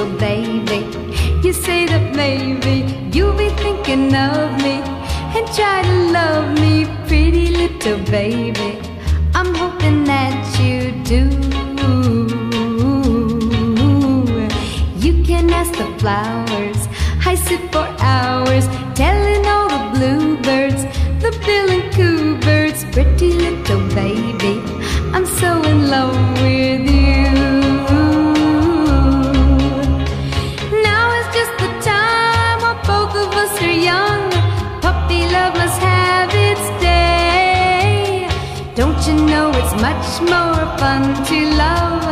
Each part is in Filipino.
little baby. You say that maybe you'll be thinking of me and try to love me, pretty little baby. I'm hoping that you do. You can ask the flowers, I sit for hours telling all the bluebirds, the bill and coo birds, pretty little baby, I'm so in love with you. Now is just the time while both of us are young. Puppy love must have its day. Don't you know it's much more fun to love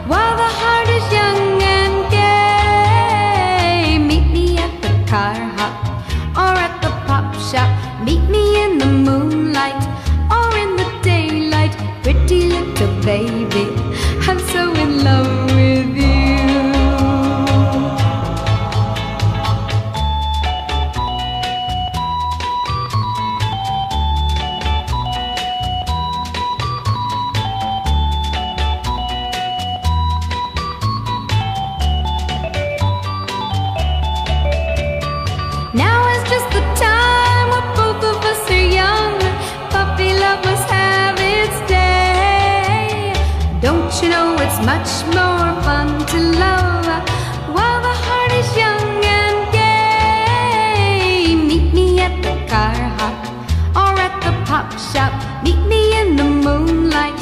while the heart is young and gay? Meet me at the car hop or at the pop shop. Meet me in the moonlight or in the daylight, pretty little baby, I'm so in love with you. Now is just the time when both of us are young. Puppy love must have its day. Don't you know it's much more fun to love while the heart is young and gay? Meet me at the car hop or at the pop shop. Meet me in the moonlight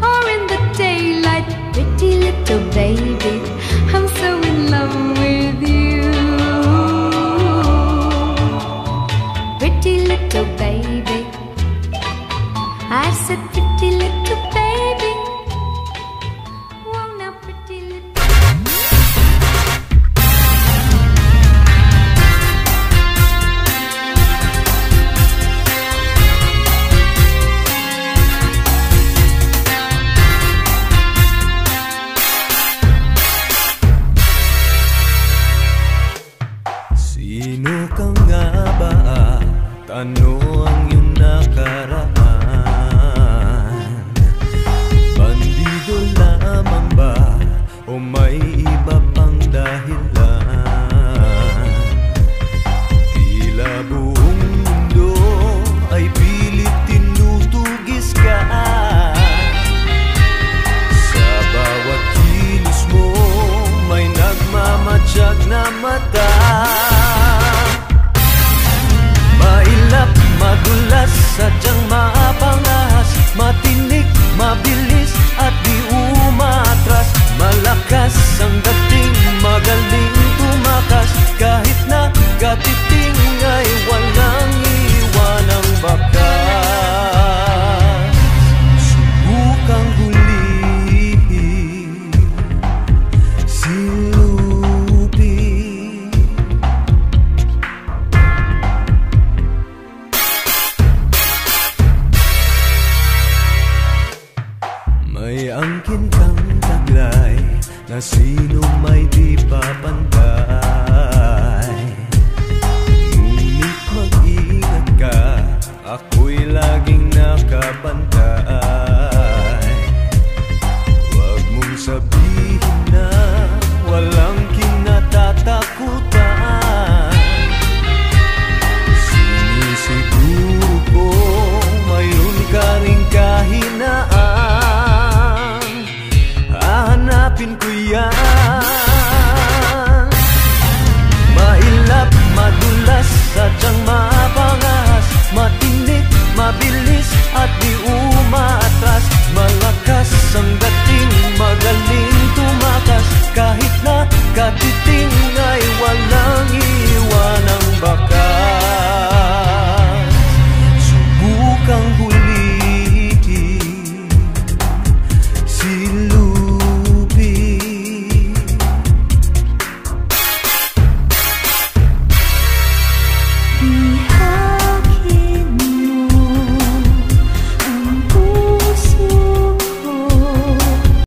or in the daylight, pretty little baby, I'm so in love with you. Pretty little baby, I said pretty little baby. Whoa, now pretty little. Sino ka nga ba? Ano ang iyong nakaraan? Bandido lamang ba o may iba pang dahilan? Tila buong mundo ay pilit tinutugis ka. Sa bawat kilos mo may nagmamatsyag na mata. Mailap, madulas, sadyang mapangas, matinik, mabilis at di umatras. Malakas ang dating, magaling tumakas, kahit na katiting ay walang iwanang bakas. Subukang hulihin, silupin. May angkin kang taglay na sino may di papantay. Ngunit mag-ingat ka, ako'y laging nakabantay. Huwag mong sabihin na walang kinatatakutan. Sinisiguro ko mayroon ka ring kahinaan. Hahanapin ko yan. Mailap, madulas, sadyang mapangas, matinik, mabilis at di umatras. Malakas